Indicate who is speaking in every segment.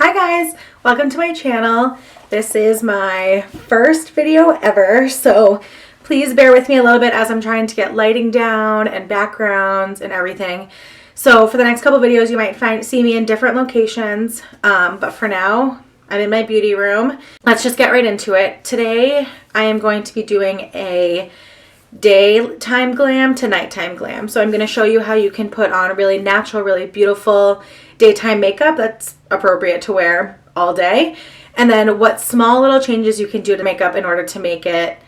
Speaker 1: Hi guys, welcome to my channel. This is my first video ever, so please bear with me a little bit as I'm trying to get lighting down and backgrounds and everything. So for the next couple videos you might see me in different locations, but for now I'm in my beauty room. Let's just get right into it. Today I am going to be doing a daytime glam to nighttime glam. So I'm going to show you how you can put on a really natural, really beautiful daytime makeup that's appropriate to wear all day, and then what small little changes you can do to makeup in order to make it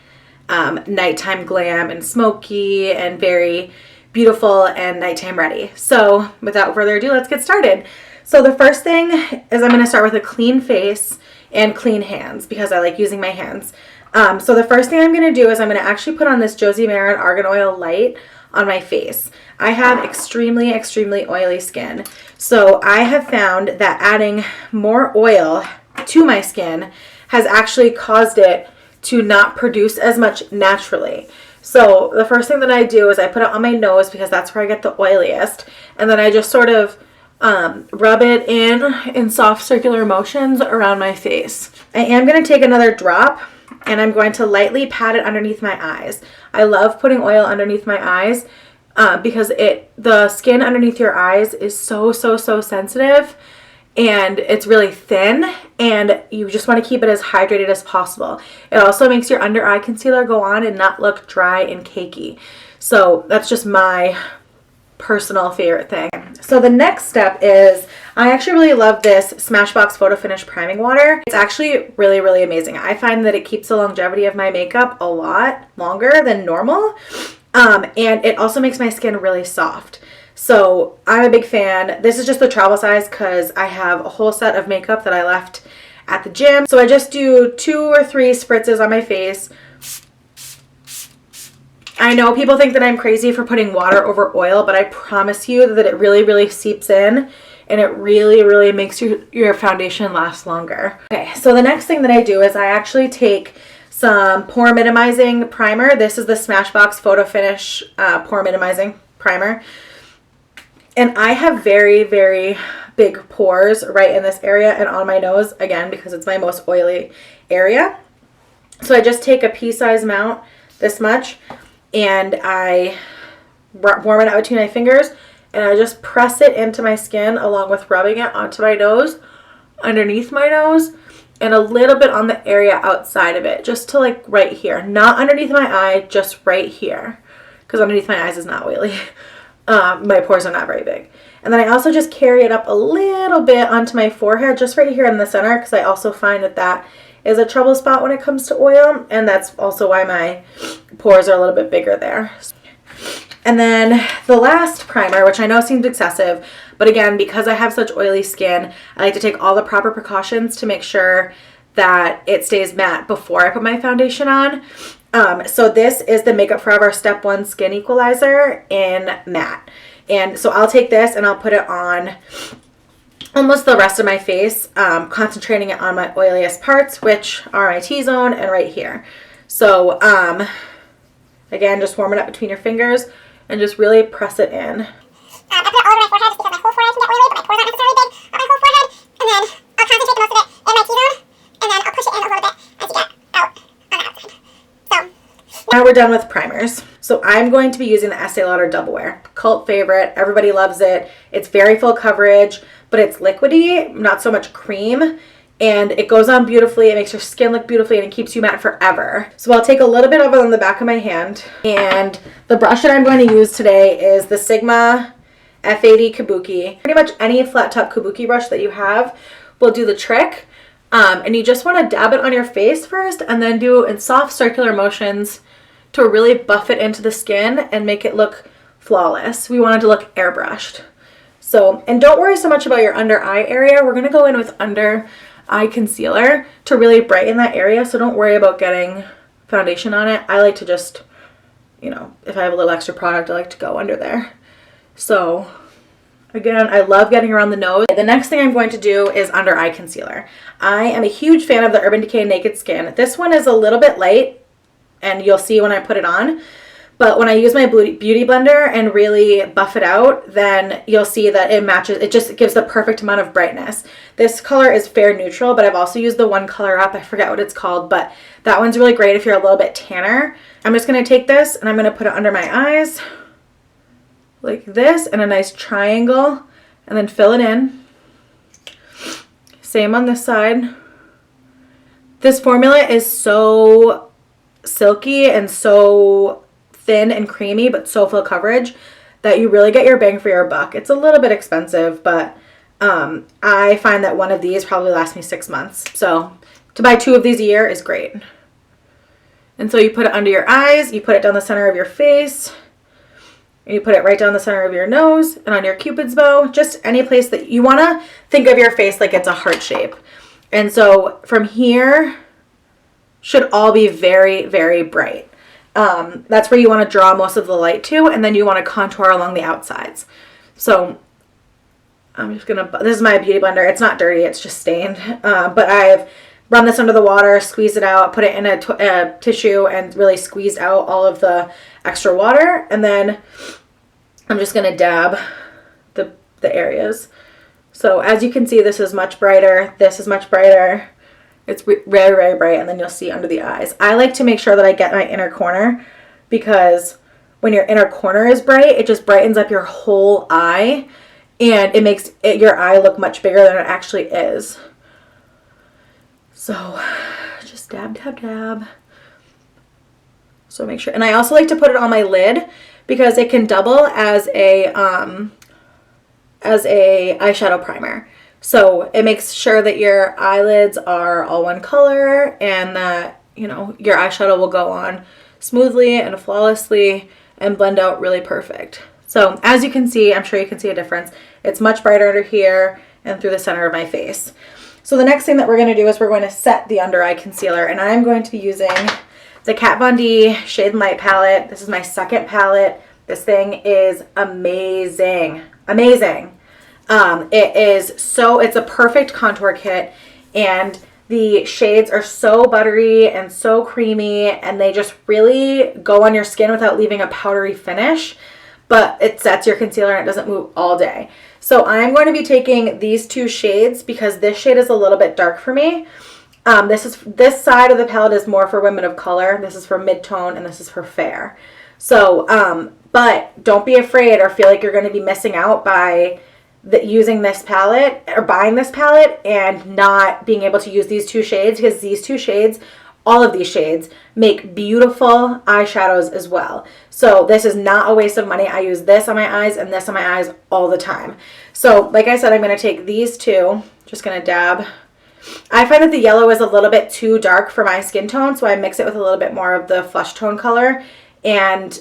Speaker 1: nighttime glam and smoky and very beautiful and nighttime ready. So without further ado, let's get started. So the first thing is I'm going to start with a clean face and clean hands because I like using my hands. So the first thing I'm going to do is I'm going to actually put on this Josie Maran Argan Oil Light on my face. I have extremely oily skin. So I have found that adding more oil to my skin has actually caused it to not produce as much naturally. So the first thing that I do is I put it on my nose because that's where I get the oiliest. And then I just sort of rub it in soft circular motions around my face. I am going to take another drop and I'm going to lightly pat it underneath my eyes. I love putting oil underneath my eyes because the skin underneath your eyes is so sensitive and it's really thin and you just want to keep it as hydrated as possible. It also makes your under eye concealer go on and not look dry and cakey. So that's just my personal favorite thing. So the next step is I actually really love this Smashbox Photo Finish Priming Water. It's actually really amazing. I find that it keeps the longevity of my makeup a lot longer than normal. And it also makes my skin really soft. So I'm a big fan. This is just the travel size because I have a whole set of makeup that I left at the gym. So I just do 2 or 3 spritzes on my face. I know people think that I'm crazy for putting water over oil, but I promise you that it really seeps in and it really makes your foundation last longer. Okay, so the next thing that I do is I actually take some pore minimizing primer. This is the Smashbox Photo Finish pore minimizing primer. And I have very big pores right in this area and on my nose, again, because it's my most oily area. So I just take a pea-sized amount, this much, and I warm it out between my fingers and I just press it into my skin along with rubbing it onto my nose, underneath my nose, and a little bit on the area outside of it, just to like right here. Not underneath my eye, just right here, because underneath my eyes is not oily. My pores are not very big. And then I also just carry it up a little bit onto my forehead, just right here in the center, because I also find that is a trouble spot when it comes to oil, and that's also why my pores are a little bit bigger there. And then the last primer, which I know seems excessive, but again, because I have such oily skin, I like to take all the proper precautions to make sure that it stays matte before I put my foundation on. So this is the Makeup Forever Step 1 Skin Equalizer in matte. And so I'll take this and I'll put it on almost the rest of my face, concentrating it on my oiliest parts, which are my T-zone and right here. So again, just warm it up between your fingers and just really press it in.
Speaker 2: I put it all over my forehead just because my whole forehead can get oily, but my pores aren't necessarily big on my whole forehead. And then I'll concentrate the most of it in my T-zone, and then I'll push it in a little bit as you get out on the outside. So
Speaker 1: now we're done with primers. So I'm going to be using the Estee Lauder Double Wear. Cult favorite. Everybody loves it. It's very full coverage, but it's liquidy, not so much cream. And it goes on beautifully. It makes your skin look beautifully and it keeps you matte forever. So I'll take a little bit of it on the back of my hand. And the brush that I'm going to use today is the Sigma F80 Kabuki. Pretty much any flat top Kabuki brush that you have will do the trick. And you just want to dab it on your face first and then do in soft circular motions to really buff it into the skin and make it look flawless. We want it to look airbrushed. So, and don't worry so much about your under eye area. We're going to go in with under eye concealer to really brighten that area. So don't worry about getting foundation on it. I like to just, if I have a little extra product, I like to go under there. So again, I love getting around the nose. The next thing I'm going to do is under eye concealer. I am a huge fan of the Urban Decay Naked Skin. This one is a little bit light and you'll see when I put it on, But when I use my beauty blender and really buff it out, then you'll see that it matches. It just gives the perfect amount of brightness. This color is fair neutral, but I've also used the one color up. I forget what it's called, but that one's really great if you're a little bit tanner. I'm just going to take this and I'm going to put it under my eyes like this in a nice triangle and then fill it in. Same on this side. This formula is so silky and so thin and creamy, but so full coverage that you really get your bang for your buck. It's a little bit expensive, but I find that one of these probably lasts me 6 months. So to buy 2 of these a year is great. And so you put it under your eyes, you put it down the center of your face, and you put it right down the center of your nose and on your Cupid's bow, just any place that you want to think of your face like it's a heart shape. And so from here should all be very, very bright. That's where you want to draw most of the light to, and then you want to contour along the outsides. So I'm just going to, this is my beauty blender. It's not dirty, it's just stained. But I've run this under the water, squeeze it out, put it in a tissue, and really squeezed out all of the extra water. And then I'm just going to dab the areas. So as you can see, this is much brighter. This is much brighter. It's very, very bright, and then you'll see under the eyes. I like to make sure that I get my inner corner, because when your inner corner is bright, it just brightens up your whole eye, and it makes your eye look much bigger than it actually is. So just dab, dab, dab. So make sure. And I also like to put it on my lid because it can double as a eyeshadow primer. So it makes sure that your eyelids are all one color and that, you know, your eyeshadow will go on smoothly and flawlessly and blend out really perfect. So as you can see, I'm sure you can see a difference. It's much brighter under here and through the center of my face. So the next thing that we're going to do is we're going to set the under eye concealer, and I'm going to be using the Kat Von D Shade and Light palette. This is my second palette. This thing is amazing. Amazing. It's a perfect contour kit, and the shades are so buttery and so creamy, and they just really go on your skin without leaving a powdery finish, but it sets your concealer and it doesn't move all day. So I'm going to be taking these 2 shades because this shade is a little bit dark for me. This side of the palette is more for women of color. This is for mid-tone, and this is for fair. So, but don't be afraid or feel like you're going to be missing out by using this palette or buying this palette and not being able to use these 2 shades, because these 2 shades, all of these shades, make beautiful eyeshadows as well. So this is not a waste of money. I use this on my eyes and this on my eyes all the time. So like I said, I'm going to take these 2, just going to dab. I find that the yellow is a little bit too dark for my skin tone, so I mix it with a little bit more of the flesh tone color, and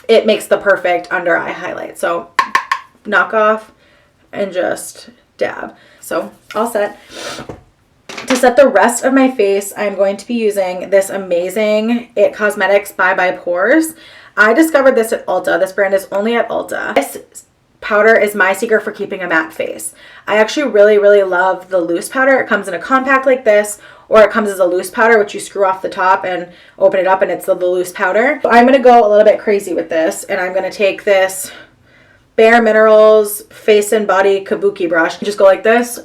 Speaker 1: it makes the perfect under eye highlight. So knock off and just dab. So all set. To set the rest of my face, I'm going to be using this amazing IT Cosmetics Bye Bye Pores. I discovered this at Ulta. This brand is only at Ulta. This powder is my secret for keeping a matte face. I actually really, really love the loose powder. It comes in a compact like this, or it comes as a loose powder, which you screw off the top and open it up, and it's the loose powder. So I'm going to go a little bit crazy with this, and I'm going to take this Bare Minerals Face and Body Kabuki brush. Just go like this,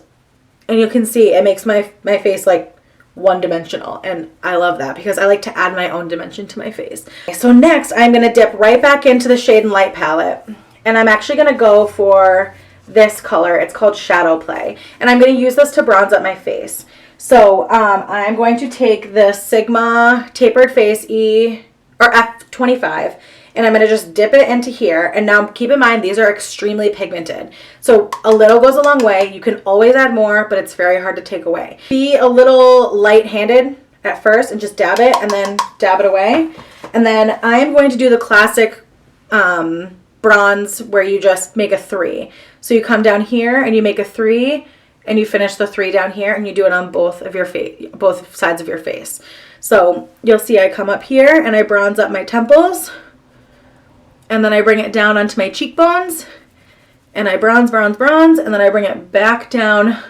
Speaker 1: and you can see it makes my face like one-dimensional, and I love that because I like to add my own dimension to my face. So next, I'm going to dip right back into the Shade and Light palette, and I'm actually going to go for this color. It's called Shadow Play, and I'm going to use this to bronze up my face. So I'm going to take the Sigma Tapered Face F25, and I'm going to just dip it into here. And now keep in mind, these are extremely pigmented. So a little goes a long way. You can always add more, but it's very hard to take away. Be a little light-handed at first and just dab it and then dab it away. And then I am going to do the classic bronze where you just make a 3. So you come down here and you make a 3 and you finish the 3 down here, and you do it on both of your face, both sides of your face. So you'll see I come up here and I bronze up my temples, and then I bring it down onto my cheekbones, and I bronze, bronze, bronze, and then I bring it back down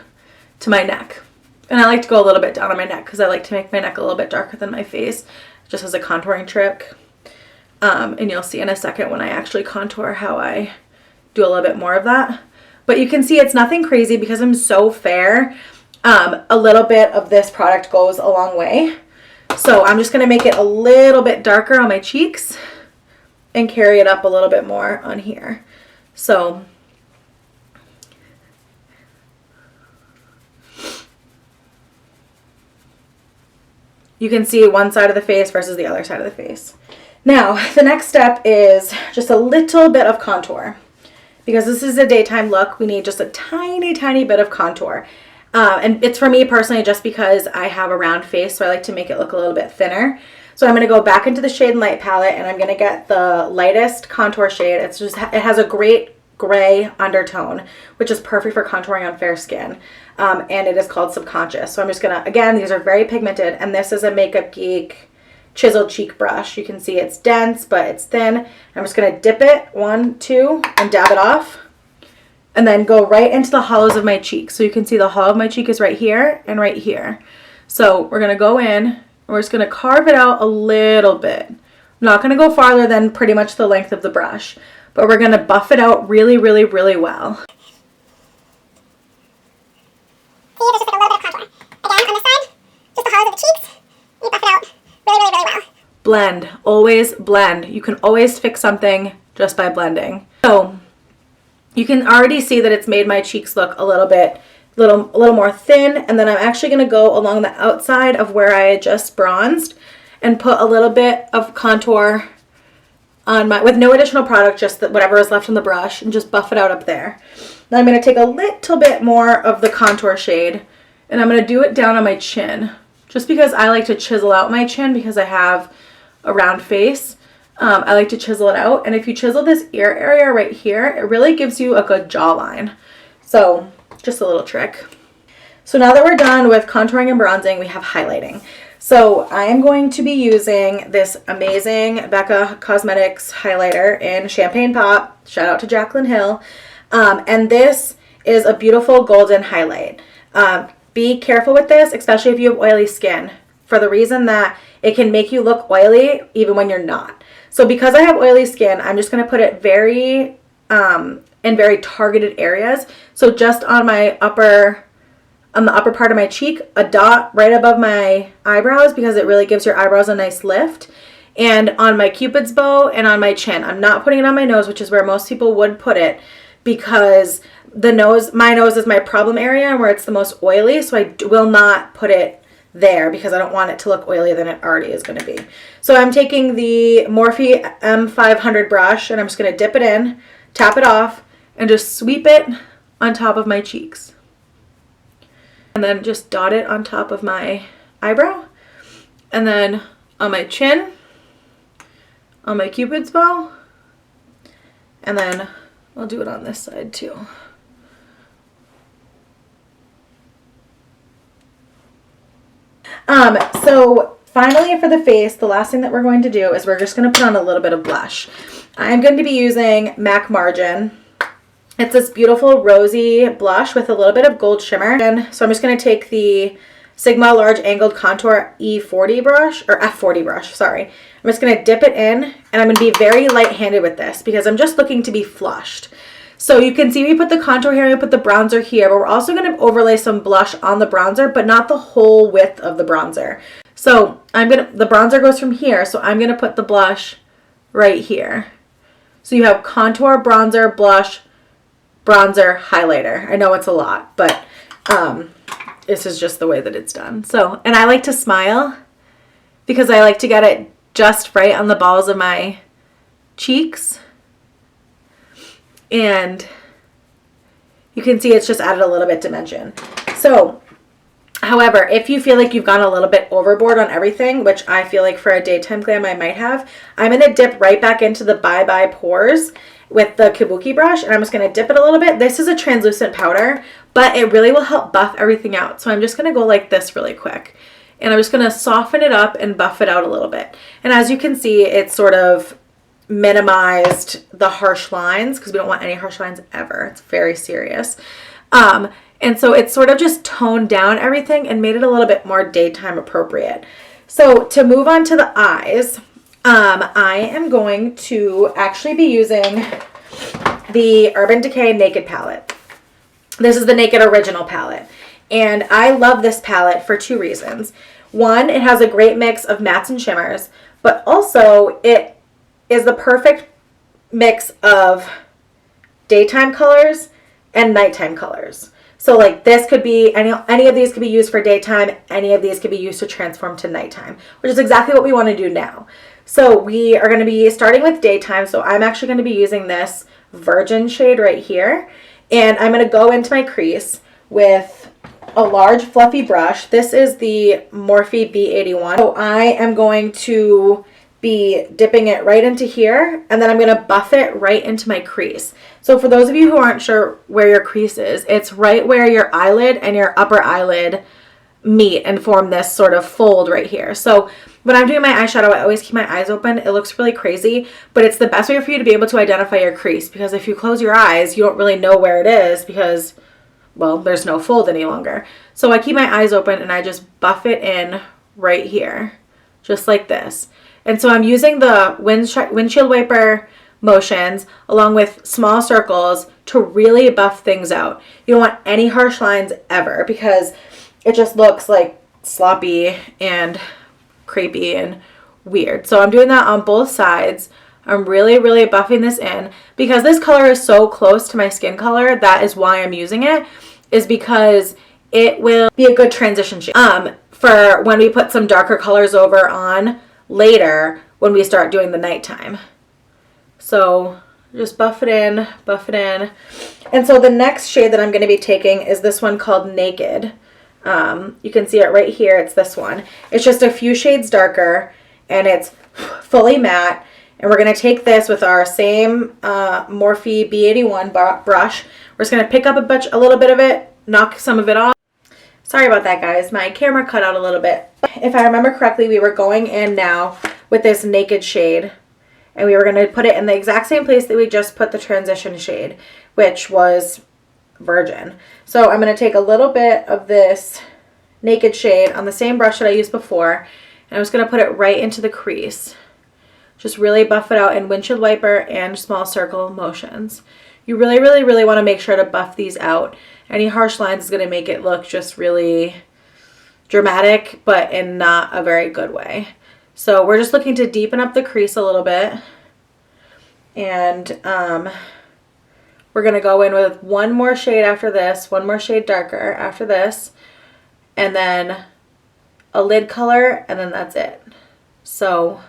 Speaker 1: to my neck. And I like to go a little bit down on my neck because I like to make my neck a little bit darker than my face, just as a contouring trick. And you'll see in a second when I actually contour how I do a little bit more of that. But you can see it's nothing crazy because I'm so fair. A little bit of this product goes a long way. So I'm just going to make it a little bit darker on my cheeks and carry it up a little bit more on here. So you can see one side of the face versus the other side of the face. Now, the next step is just a little bit of contour. Because this is a daytime look, we need just a tiny, tiny bit of contour. And it's for me personally just because I have a round face, so I like to make it look a little bit thinner. So I'm going to go back into the Shade and Light palette, and I'm going to get the lightest contour shade. It has a great gray undertone, which is perfect for contouring on fair skin. And it is called Subconscious. So I'm just going to, again, these are very pigmented, and this is a Makeup Geek chiseled cheek brush. You can see it's dense, but it's thin. I'm just going to dip it, 1, 2, and dab it off. And then go right into the hollows of my cheek. So you can see the hollow of my cheek is right here and right here. So we're going to go in, and we're just going to carve it out a little bit. I'm not going to go farther than pretty much the length of the brush, but we're going to buff it out really, really, really well.
Speaker 2: See, there's just like a little bit of contour. Again, on this side, just the hollows of the cheeks. You buff it out really, really, really well.
Speaker 1: Blend. Always blend. You can always fix something just by blending. So you can already see that it's made my cheeks look a little more thin, and then I'm actually going to go along the outside of where I had just bronzed and put a little bit of contour on with no additional product, just whatever is left on the brush, and just buff it out up there. Then I'm going to take a little bit more of the contour shade, and I'm going to do it down on my chin, just because I like to chisel out my chin because I have a round face. I like to chisel it out, and if you chisel this ear area right here, it really gives you a good jawline. So just a little trick. So now that we're done with contouring and bronzing, we have highlighting. So I am going to be using this amazing Becca Cosmetics highlighter in Champagne Pop. Shout out to Jaclyn Hill. And this is a beautiful golden highlight. Be careful with this, especially if you have oily skin, for the reason that it can make you look oily even when you're not. So because I have oily skin, I'm just going to put it in very targeted areas. So just on the upper part of my cheek, a dot right above my eyebrows, because it really gives your eyebrows a nice lift. And on my Cupid's bow and on my chin. I'm not putting it on my nose, which is where most people would put it, because my nose is my problem area where it's the most oily. So I will not put it there because I don't want it to look oilier than it already is going to be. So I'm taking the Morphe M500 brush, and I'm just going to dip it in, tap it off, and just sweep it on top of my cheeks. And then just dot it on top of my eyebrow. And then on my chin, on my Cupid's bow. And then I'll do it on this side too. So finally for the face, the last thing that we're going to do is we're just going to put on a little bit of blush. I'm going to be using MAC Margin. It's this beautiful rosy blush with a little bit of gold shimmer. And so I'm just going to take the Sigma Large Angled Contour E40 brush, or F40 brush, sorry. I'm just going to dip it in, and I'm going to be very light-handed with this because I'm just looking to be flushed. So you can see we put the contour here, we put the bronzer here, but we're also going to overlay some blush on the bronzer, but not the whole width of the bronzer. So the bronzer goes from here, so I'm going to put the blush right here. So you have contour, bronzer, blush, bronzer, highlighter. I know it's a lot, but this is just the way that it's done. So, and I like to smile because I like to get it just right on the balls of my cheeks. And you can see it's just added a little bit dimension. So, however, if you feel like you've gone a little bit overboard on everything, which I feel like for a daytime glam I might have, I'm going to dip right back into the Bye Bye Pores with the Kabuki brush, and I'm just going to dip it a little bit. This is a translucent powder, but it really will help buff everything out. So I'm just going to go like this really quick. And I'm just going to soften it up and buff it out a little bit. And as you can see, it's sort of minimized the harsh lines because we don't want any harsh lines ever. It's very serious. And so it's sort of just toned down everything and made it a little bit more daytime appropriate. So to move on to the eyes, I am going to actually be using the Urban Decay Naked palette. This is the Naked Original palette. And I love this palette for two reasons. One, it has a great mix of mattes and shimmers, but also it is the perfect mix of daytime colors and nighttime colors. So like this could be, any of these could be used for daytime, any of these could be used to transform to nighttime, which is exactly what we want to do now. So we are going to be starting with daytime. So I'm actually going to be using this Virgin shade right here. And I'm going to go into my crease with a large fluffy brush. This is the Morphe B81. So I am going to be dipping it right into here, and then I'm going to buff it right into my crease. So for those of you who aren't sure where your crease is, it's right where your eyelid and your upper eyelid meet and form this sort of fold right here. So when I'm doing my eyeshadow, I always keep my eyes open. It looks really crazy, but it's the best way for you to be able to identify your crease, because if you close your eyes, you don't really know where it is because, well, there's no fold any longer. So I keep my eyes open and I just buff it in right here, just like this. And so I'm using the windshield wiper motions along with small circles to really buff things out. You don't want any harsh lines ever because it just looks like sloppy and crepey and weird. So I'm doing that on both sides. I'm really, really buffing this in. Because this color is so close to my skin color, that is why I'm using it, is because it will be a good transition shade for when we put some darker colors over on later when we start doing the nighttime. So just buff it in, buff it in. And so the next shade that I'm going to be taking is this one called Naked. You can see it right here. It's this one. It's just a few shades darker and it's fully matte. And we're going to take this with our same Morphe B81 brush. We're just going to pick up a little bit of it, knock some of it off. Sorry about that, guys. My camera cut out a little bit. If I remember correctly, we were going in now with this Naked shade. And we were going to put it in the exact same place that we just put the transition shade, which was Virgin. So I'm going to take a little bit of this Naked shade on the same brush that I used before. And I'm just going to put it right into the crease. Just really buff it out in windshield wiper and small circle motions. You really, really, really want to make sure to buff these out. Any harsh lines is going to make it look just really dramatic, but in not a very good way. So we're just looking to deepen up the crease a little bit. And we're going to go in with one more shade after this, one more shade darker after this, and then a lid color, and then that's it. So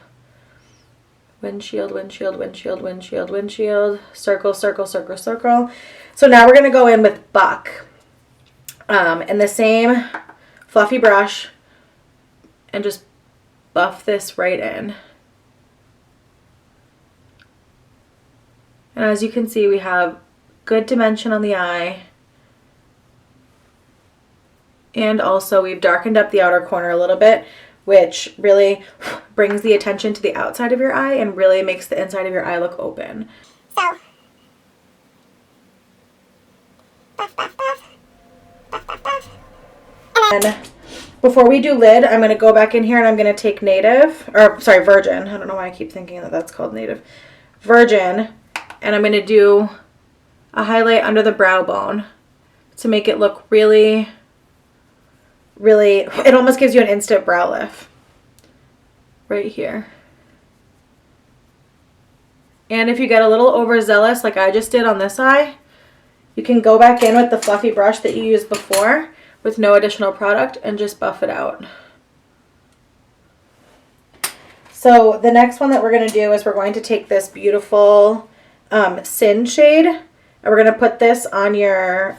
Speaker 1: windshield, windshield, windshield, windshield, windshield, circle, circle, circle, circle. So now we're going to go in with Buck in the same fluffy brush and just buff this right in. And as you can see, we have good dimension on the eye. And also we've darkened up the outer corner a little bit, which really brings the attention to the outside of your eye and really makes the inside of your eye look open.
Speaker 2: So, buff, buff, buff, buff, buff, buff.
Speaker 1: And before we do lid, I'm going to go back in here and I'm going to take Virgin. I don't know why I keep thinking that that's called Native. Virgin. And I'm going to do a highlight under the brow bone to make it look really, really, it almost gives you an instant brow lift. Right here. And if you get a little overzealous like I just did on this eye, you can go back in with the fluffy brush that you used before with no additional product and just buff it out. So the next one that we're going to do is we're going to take this beautiful Sin shade and we're going to put this on your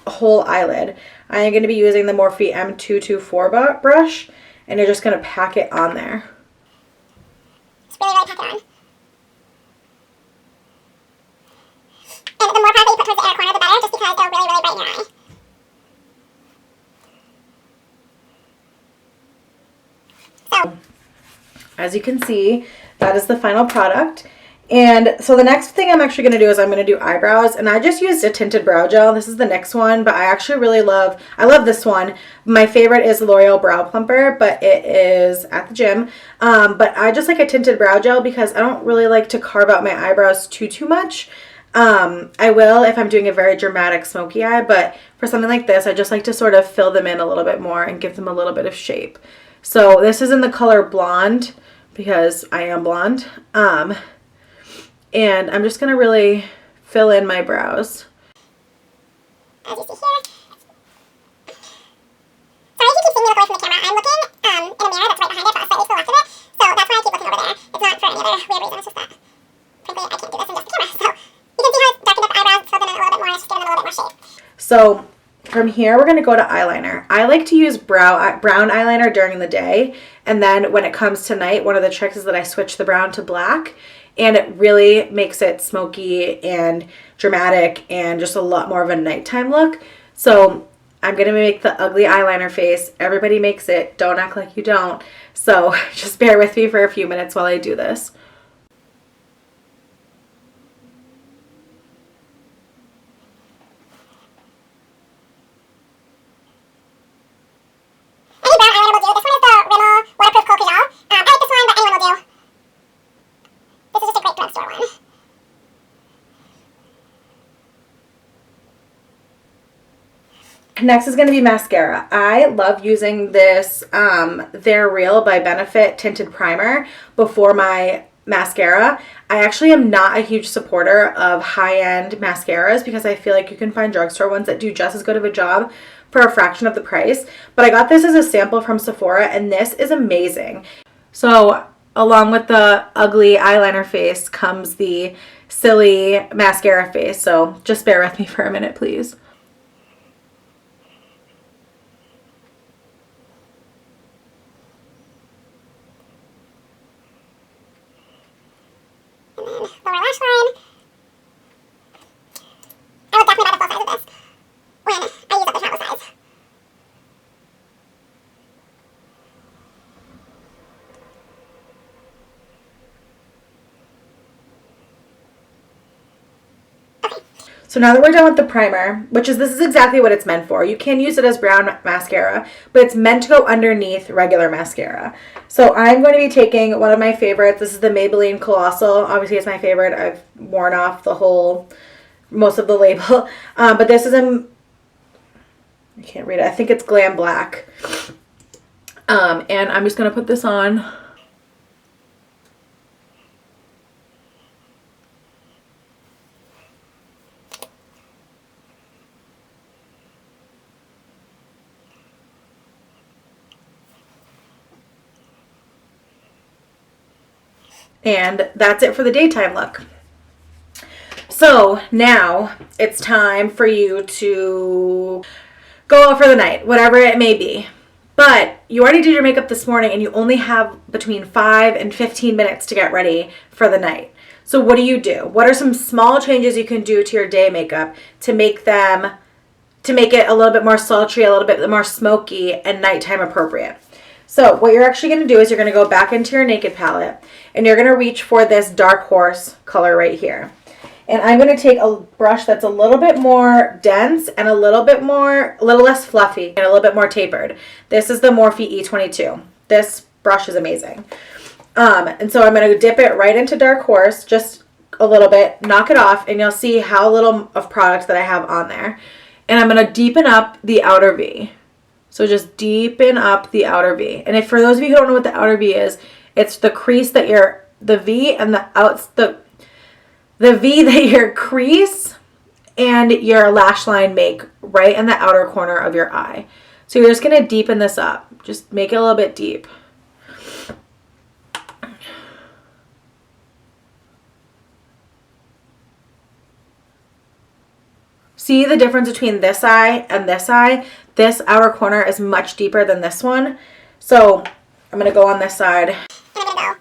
Speaker 1: whole eyelid. I am going to be using the Morphe M224 brush and you're just going to pack it on there.
Speaker 2: Just really, really pack it on. And the more product that you put towards the inner corner, the better, just because they're really, really bright in your eye. So,
Speaker 1: as you can see, that is the final product. And so the next thing I'm actually going to do is I'm going to do eyebrows, and I just used a tinted brow gel. This is the NYX one, but I actually really love this one. My favorite is L'Oreal Brow Plumper, but it is at the gym. But I just like a tinted brow gel because I don't really like to carve out my eyebrows too much. I will if I'm doing a very dramatic smoky eye, but for something like this, I just like to sort of fill them in a little bit more and give them a little bit of shape. So this is in the color Blonde because I am blonde. And I'm just going to really fill in my brows.
Speaker 2: As you see here. Sorry if you keep seeing me look away from the camera. I'm looking in a mirror that's right behind it, but slightly to the left of it. So that's why I keep looking over there. It's not for any other weird reason. It's just that, frankly, I can't do this in just the camera. So you can see how it's darkened up the eyebrows, filled them in a little bit more, just giving them a little bit more shape. So
Speaker 1: from here, we're going to go to eyeliner. I like to use brown eyeliner during the day. And then when it comes to night, one of the tricks is that I switch the brown to black. And it really makes it smoky and dramatic and just a lot more of a nighttime look. So I'm going to make the ugly eyeliner face. Everybody makes it. Don't act like you don't. So just bear with me for a few minutes while I do this.
Speaker 2: any brown eyeliner will do. This one is the Rimmel Waterproof Kohl Kajal. I like this one, but anyone will do. This is just a great drugstore one.
Speaker 1: Next is going to be mascara. I love using this They're Real by Benefit Tinted Primer before my mascara. I actually am not a huge supporter of high-end mascaras because I feel like you can find drugstore ones that do just as good of a job for a fraction of the price. But I got this as a sample from Sephora, and this is amazing. So along with the ugly eyeliner face comes the silly mascara face. So just bear with me for a minute, please.
Speaker 2: And then lower lash line. I would definitely buy the full size of this when I use up the travel size.
Speaker 1: So now that we're done with the primer, this is exactly what it's meant for. You can use it as brown mascara, but it's meant to go underneath regular mascara. So I'm going to be taking one of my favorites. This is the Maybelline Colossal. Obviously, it's my favorite. I've worn off most of the label. But this is I can't read it. I think it's Glam Black. And I'm just going to put this on. And that's it for the daytime look. So now it's time for you to go out for the night, whatever it may be. But you already did your makeup this morning and you only have between 5 and 15 minutes to get ready for the night. So what do? What are some small changes you can do to your day makeup to make it a little bit more sultry, a little bit more smoky, and nighttime appropriate? So what you're actually going to do is you're going to go back into your Naked palette and you're going to reach for this Dark Horse color right here. And I'm going to take a brush that's a little bit more dense and a little less fluffy and a little bit more tapered. This is the Morphe E22. This brush is amazing. And so I'm going to dip it right into Dark Horse, just a little bit, knock it off, and you'll see how little of product that I have on there. And I'm going to deepen up the outer V. So just deepen up the outer V. And if for those of you who don't know what the outer V is, it's the crease that the V and the V that your crease and your lash line make right in the outer corner of your eye. So you're just going to deepen this up. Just make it a little bit deep. See the difference between this eye and this eye? This outer corner is much deeper than this one. So I'm going to go on this side.
Speaker 2: And I'm going to go.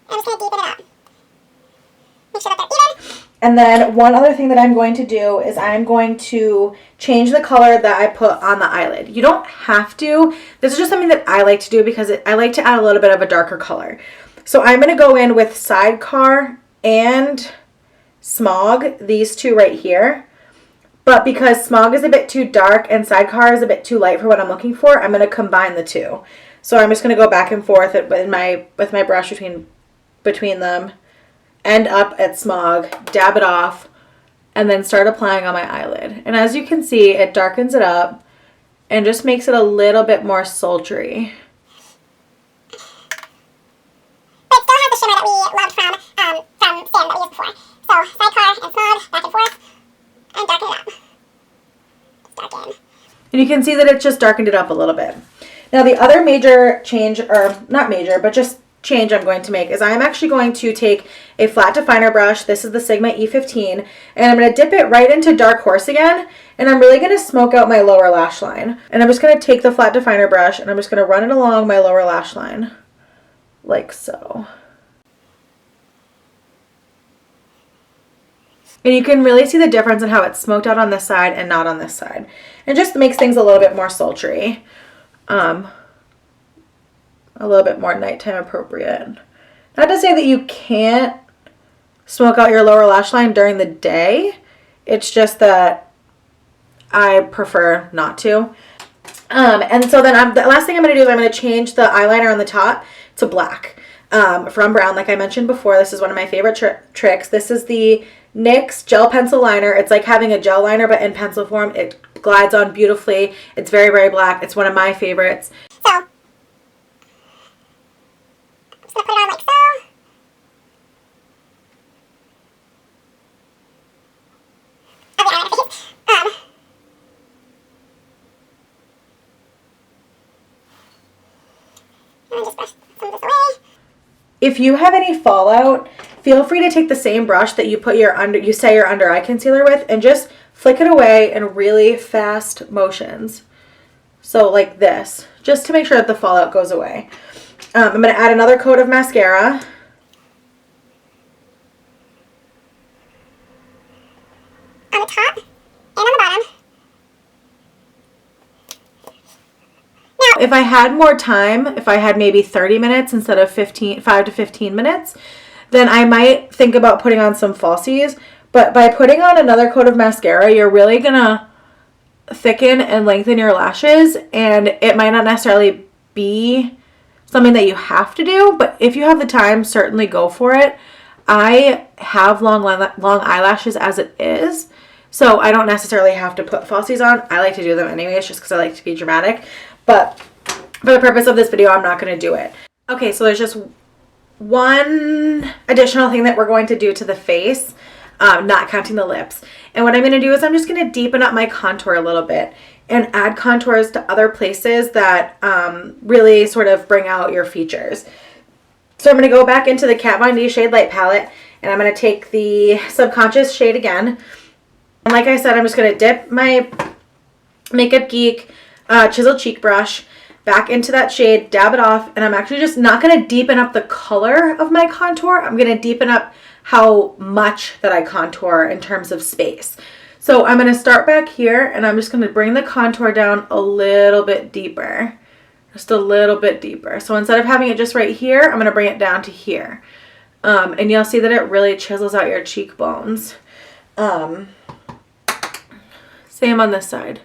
Speaker 2: I'm just going to deepen it up. Make sure that they're even.
Speaker 1: And then one other thing that I'm going to do is I'm going to change the color that I put on the eyelid. You don't have to. This is just something that I like to do because I like to add a little bit of a darker color. So I'm going to go in with Sidecar and Smog, these two right here. But because Smog is a bit too dark and Sidecar is a bit too light for what I'm looking for, I'm going to combine the two. So I'm just going to go back and forth with my brush between them, end up at Smog, dab it off, and then start applying on my eyelid. And as you can see, it darkens it up and just makes it a little bit more sultry.
Speaker 2: But it still has the shimmer that we loved from Sin that we used before. So Sidecar and Smog, back and forth, and darken it up. Darken.
Speaker 1: And you can see that it's just darkened it up a little bit. Now the other major change, or not major, but just change I'm going to make is I'm actually going to take a flat definer brush. This is the Sigma E15, and I'm going to dip it right into Dark Horse again, and I'm really going to smoke out my lower lash line. And I'm just going to take the flat definer brush and I'm just going to run it along my lower lash line, like so. And you can really see the difference in how it's smoked out on this side and not on this side. It just makes things a little bit more sultry. A little bit more nighttime appropriate. Not to say that you can't smoke out your lower lash line during the day. It's just that I prefer not to. And so then the last thing I'm going to do is I'm going to change the eyeliner on the top to black from brown. Like I mentioned before, this is one of my favorite tricks. This is the NYX gel pencil liner. It's like having a gel liner but in pencil form. It glides on beautifully. It's very, very black. It's one of my favorites.
Speaker 2: So, I'm just going to put it on like so. Of the eyeliner face. And just brush some of this away.
Speaker 1: If you have any fallout, feel free to take the same brush that you put you say your under eye concealer with and just flick it away in really fast motions. So like this, just to make sure that the fallout goes away. I'm going to add another coat of mascara.
Speaker 2: On the top and on the bottom.
Speaker 1: Now, if I had more time, if I had maybe 30 minutes instead of 5 to 15 minutes, then I might think about putting on some falsies. But by putting on another coat of mascara, you're really going to thicken and lengthen your lashes, and it might not necessarily be something that you have to do, but if you have the time, certainly go for it. I have long eyelashes as it is, so I don't necessarily have to put falsies on. I like to do them anyways just because I like to be dramatic, but for the purpose of this video, I'm not going to do it. Okay, so there's just one additional thing that we're going to do to the face, not counting the lips. And what I'm going to do is I'm just going to deepen up my contour a little bit and add contours to other places that really sort of bring out your features. So I'm going to go back into the Kat Von D Shade Light palette, and I'm going to take the Subconscious shade again. And like I said, I'm just going to dip my Makeup Geek Chisel Cheek Brush back into that shade, dab it off, and I'm actually just not going to deepen up the color of my contour. I'm going to deepen up how much that I contour in terms of space. So I'm going to start back here, and I'm just going to bring the contour down a little bit deeper. Just a little bit deeper. So instead of having it just right here, I'm going to bring it down to here. And you'll see that it really chisels out your cheekbones. Same on this side.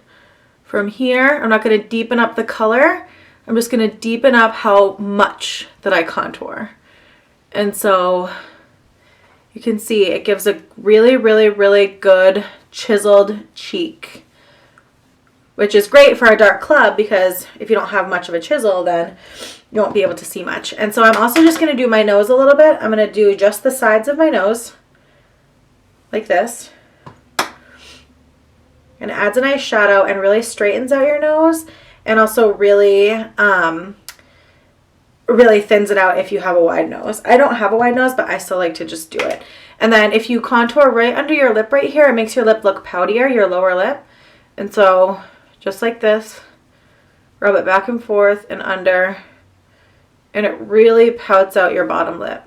Speaker 1: From here, I'm not going to deepen up the color. I'm just going to deepen up how much that I contour. And so you can see it gives a really, really, really good chiseled cheek, which is great for a dark club because if you don't have much of a chisel, then you won't be able to see much. And so I'm also just going to do my nose a little bit. I'm going to do just the sides of my nose like this. And it adds a nice shadow and really straightens out your nose, and also really really thins it out if you have a wide nose. I don't have a wide nose, but I still like to just do it. And then if you contour right under your lip right here, it makes your lip look poutier, your lower lip. And so just like this, rub it back and forth and under, and it really pouts out your bottom lip.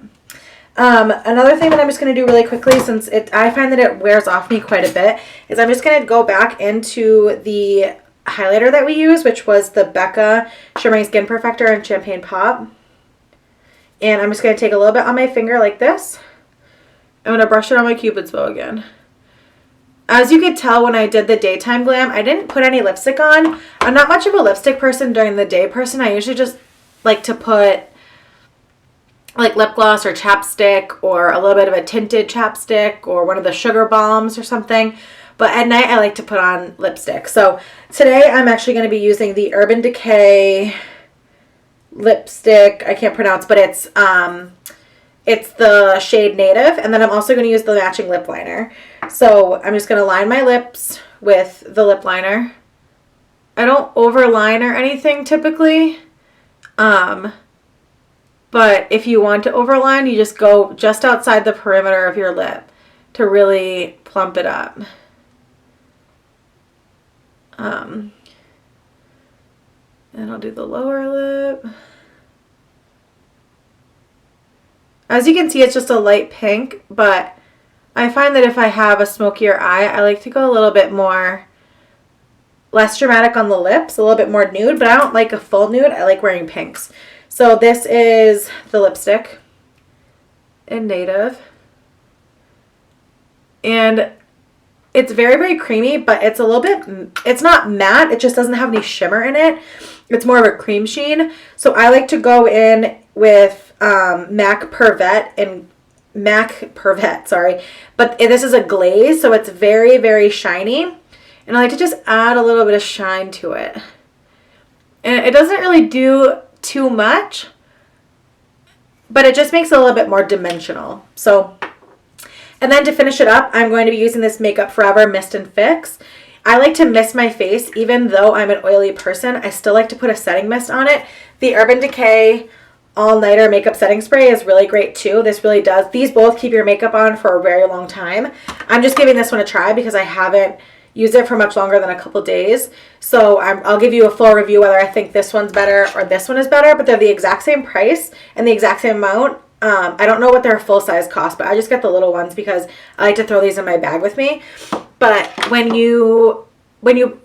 Speaker 1: Another thing that I'm just going to do really quickly, since I find that it wears off me quite a bit, is I'm just going to go back into the highlighter that we use, which was the Becca Shimmering Skin Perfector in Champagne Pop. And I'm just going to take a little bit on my finger like this. I'm going to brush it on my Cupid's bow again. As you could tell when I did the daytime glam, I didn't put any lipstick on. I'm not much of a lipstick person during the day person. I usually just like to put like lip gloss or chapstick or a little bit of a tinted chapstick or one of the sugar bombs or something. But at night I like to put on lipstick. So today I'm actually going to be using the Urban Decay lipstick. I can't pronounce, but it's the shade Native, and then I'm also going to use the matching lip liner. So I'm just going to line my lips with the lip liner. I don't overline or anything typically, but if you want to overline, you just go just outside the perimeter of your lip to really plump it up. And I'll do the lower lip. As you can see, it's just a light pink, but I find that if I have a smokier eye, I like to go a little bit more, less dramatic on the lips, a little bit more nude, but I don't like a full nude. I like wearing pinks. So this is the lipstick in Native. And it's very, very creamy, but it's a little bit, it's not matte. It just doesn't have any shimmer in it. It's more of a cream sheen. So I like to go in with MAC Pervette, sorry. But this is a glaze, so it's very, very shiny. And I like to just add a little bit of shine to it. And it doesn't really do too much, but it just makes it a little bit more dimensional. So, and then to finish it up, I'm going to be using this Makeup Forever Mist and Fix. I like to mist my face, even though I'm an oily person. I still like to put a setting mist on it. The Urban Decay All-Nighter Makeup Setting Spray is really great too. This really does. These both keep your makeup on for a very long time. I'm just giving this one a try because I haven't used it for much longer than a couple days. So I'll give you a full review whether I think this one's better or this one is better, but they're the exact same price and the exact same amount. I don't know what their full size cost, but I just get the little ones because I like to throw these in my bag with me. But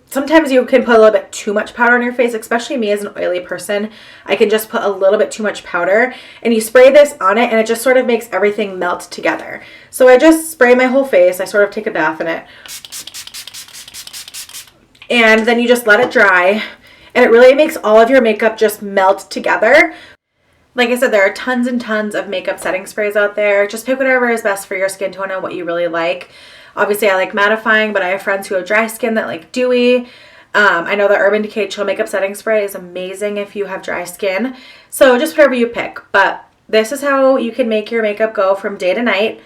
Speaker 1: sometimes you can put a little bit too much powder on your face, especially me as an oily person. I can just put a little bit too much powder, and you spray this on it and it just sort of makes everything melt together. So I just spray my whole face. I sort of take a bath in it. And then you just let it dry, and it really makes all of your makeup just melt together. Like I said, there are tons and tons of makeup setting sprays out there. Just pick whatever is best for your skin tone and what you really like. Obviously, I like mattifying, but I have friends who have dry skin that like dewy. I know the Urban Decay Chill Makeup Setting Spray is amazing if you have dry skin. So just whatever you pick. But this is how you can make your makeup go from day to night.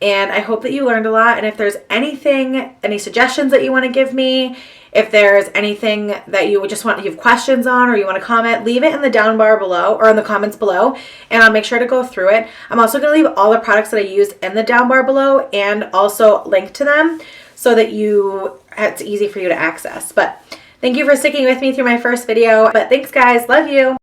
Speaker 1: And I hope that you learned a lot. And if there's anything, any suggestions that you want to give me, if there's anything that you have questions on or you want to comment, leave it in the down bar below or in the comments below, and I'll make sure to go through it. I'm also going to leave all the products that I used in the down bar below and also link to them so that it's easy for you to access. But thank you for sticking with me through my first video. But thanks guys, love you.